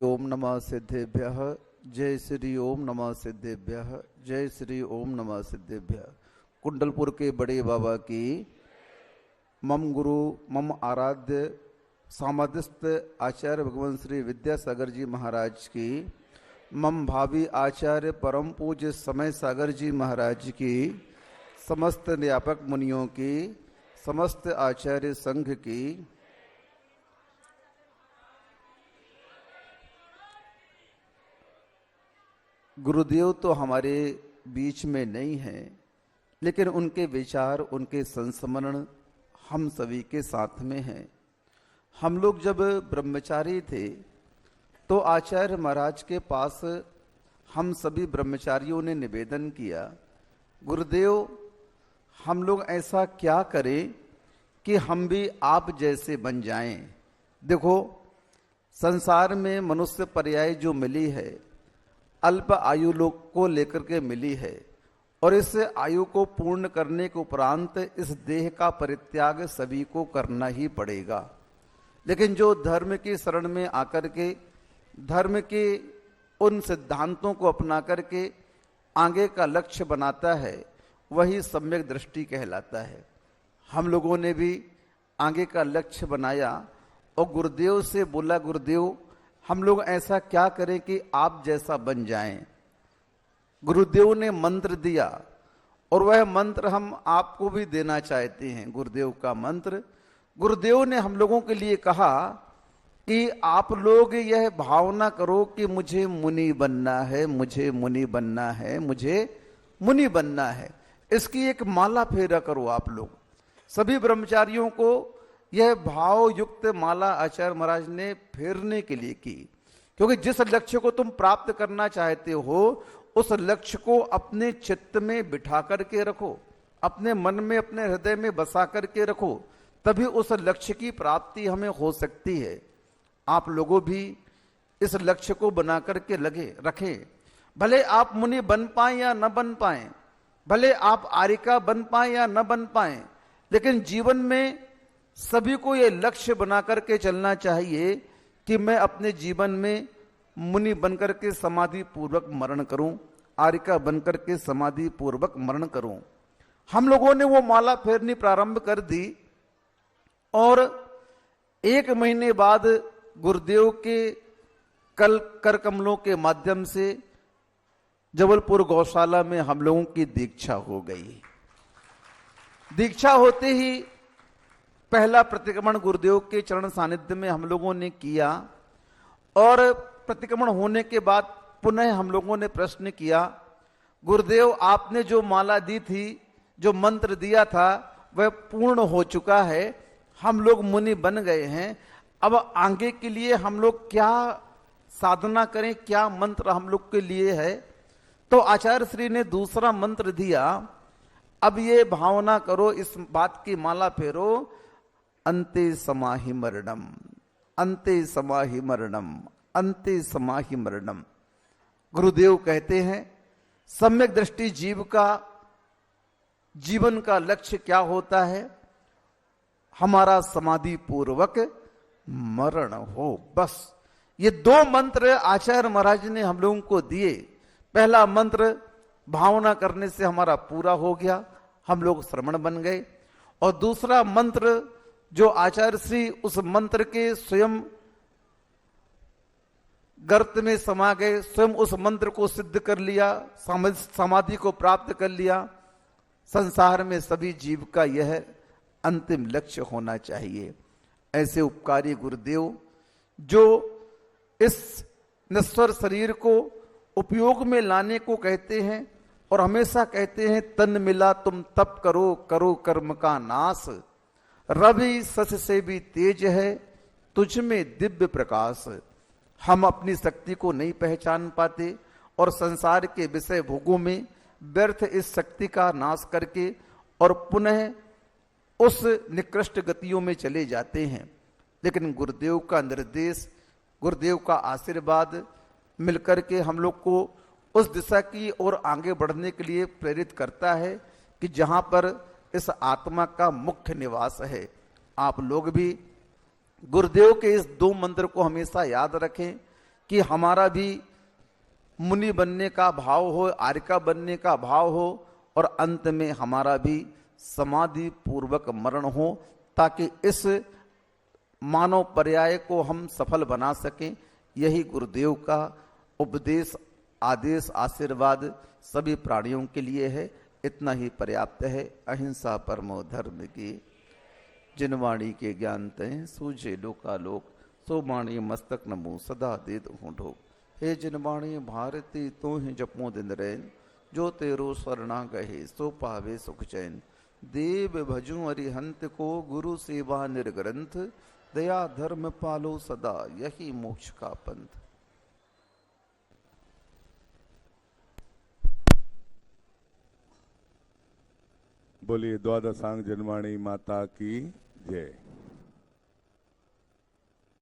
ओम नमः सिद्धेभ्यः। जय श्री ओम नमः सिद्धेभ्यः। जय श्री ओम नमः सिद्धेभ्यः। कुंडलपुर के बड़े बाबा की, मम गुरु मम आराध्य सामध्यस्थ आचार्य भगवान श्री विद्यासागर जी महाराज की, मम भावी आचार्य परम पूज्य समय सागर जी महाराज की, समस्त व्यापक मुनियों की, समस्त आचार्य संघ की, गुरुदेव तो हमारे बीच में नहीं हैं, लेकिन उनके विचार, उनके संस्मरण हम सभी के साथ में हैं। हम लोग जब ब्रह्मचारी थे तो आचार्य महाराज के पास हम सभी ब्रह्मचारियों ने निवेदन किया, गुरुदेव हम लोग ऐसा क्या करें कि हम भी आप जैसे बन जाएं। देखो, संसार में मनुष्य पर्याय जो मिली है अल्प आयु लोग को लेकर के मिली है, और इस आयु को पूर्ण करने के उपरांत इस देह का परित्याग सभी को करना ही पड़ेगा। लेकिन जो धर्म की शरण में आकर के धर्म के उन सिद्धांतों को अपना करके आगे का लक्ष्य बनाता है, वही सम्यक दृष्टि कहलाता है। हम लोगों ने भी आगे का लक्ष्य बनाया और गुरुदेव से बोला, गुरुदेव हम लोग ऐसा क्या करें कि आप जैसा बन जाएं। गुरुदेव ने मंत्र दिया और वह मंत्र हम आपको भी देना चाहते हैं। गुरुदेव का मंत्र, गुरुदेव ने हम लोगों के लिए कहा कि आप लोग यह भावना करो कि मुझे मुनि बनना है, मुझे मुनि बनना है, मुझे मुनि बनना है। इसकी एक माला फेरा करो। आप लोग सभी ब्रह्मचारियों को यह भाव युक्त माला आचार्य महाराज ने फेरने के लिए की, क्योंकि जिस लक्ष्य को तुम प्राप्त करना चाहते हो उस लक्ष्य को अपने चित्त में बिठा करके रखो, अपने मन में, अपने हृदय में बसा करके रखो, तभी उस लक्ष्य की प्राप्ति हमें हो सकती है। आप लोगों भी इस लक्ष्य को बना करके लगे रखें। भले आप मुनि बन पाए या न बन पाए, भले आप आर्यिका बन पाए या न बन पाए, लेकिन जीवन में सभी को यह लक्ष्य बना करके चलना चाहिए कि मैं अपने जीवन में मुनि बनकर के समाधि पूर्वक मरण करूं, आर्यिका बनकर के समाधि पूर्वक मरण करूं। हम लोगों ने वो माला फेरनी प्रारंभ कर दी और 1 महीने बाद गुरुदेव के कर कमलों के माध्यम से जबलपुर गौशाला में हम लोगों की दीक्षा हो गई। दीक्षा होते ही पहला प्रतिक्रमण गुरुदेव के चरण सानिध्य में हम लोगों ने किया, और प्रतिक्रमण होने के बाद पुनः हम लोगों ने प्रश्न किया, गुरुदेव आपने जो माला दी थी, जो मंत्र दिया था, वह पूर्ण हो चुका है, हम लोग मुनि बन गए हैं, अब आगे के लिए हम लोग क्या साधना करें, क्या मंत्र हम लोग के लिए है। तो आचार्य श्री ने दूसरा मंत्र दिया, अब ये भावना करो, इस बात की माला फेरो, अंते समाहि मरणम, अंते समाहि मरणम, अंते समाहि मरणम। गुरुदेव कहते हैं सम्यक दृष्टि जीव का जीवन का लक्ष्य क्या होता है, हमारा समाधि पूर्वक मरण हो। बस ये 2 मंत्र आचार्य महाराज ने हम लोगों को दिए। पहला मंत्र भावना करने से हमारा पूरा हो गया, हम लोग श्रमण बन गए, और दूसरा मंत्र जो आचार्य श्री उस मंत्र के स्वयं गर्त में समा गए, स्वयं उस मंत्र को सिद्ध कर लिया, समाधि को प्राप्त कर लिया। संसार में सभी जीव का यह अंतिम लक्ष्य होना चाहिए। ऐसे उपकारी गुरुदेव जो इस नश्वर शरीर को उपयोग में लाने को कहते हैं और हमेशा कहते हैं, तन मिला तुम तप करो, करो कर्म का नाश, रवि सस से भी तेज है, तुझ में दिव्य प्रकाश। हम अपनी शक्ति को नहीं पहचान पाते और संसार के विषय भोगों में व्यर्थ इस शक्ति का नाश करके और पुनः उस निकृष्ट गतियों में चले जाते हैं। लेकिन गुरुदेव का निर्देश, गुरुदेव का आशीर्वाद मिलकर के हम लोग को उस दिशा की ओर आगे बढ़ने के लिए प्रेरित करता है कि जहां पर इस आत्मा का मुख्य निवास है। आप लोग भी गुरुदेव के इस 2 मंत्र को हमेशा याद रखें। कि हमारा भी मुनि बनने का भाव हो, आर्यका बनने का भाव हो, और अंत में हमारा भी समाधि पूर्वक मरण हो, ताकि इस मानव पर्याय को हम सफल बना सकें। यही गुरुदेव का उपदेश, आदेश, आशीर्वाद सभी प्राणियों के लिए है। इतना ही पर्याप्त है। अहिंसा परमो धर्म की, जिन वाणी के ज्ञान तय सूझे लोकालोक, सो वाणी मस्तक नमो सदा दे दो ढोक। हे जिन वाणी भारती तो ही जपो दिन रैन, जो तेरो स्वर्णा गहे सो पावे सुख चैन। देव भजू अरिहंत को गुरु सेवा निर्ग्रंथ, दया धर्म पालो सदा यही मोक्ष का पंथ। बोलिए द्वादशांग जनवाणी माता की जय।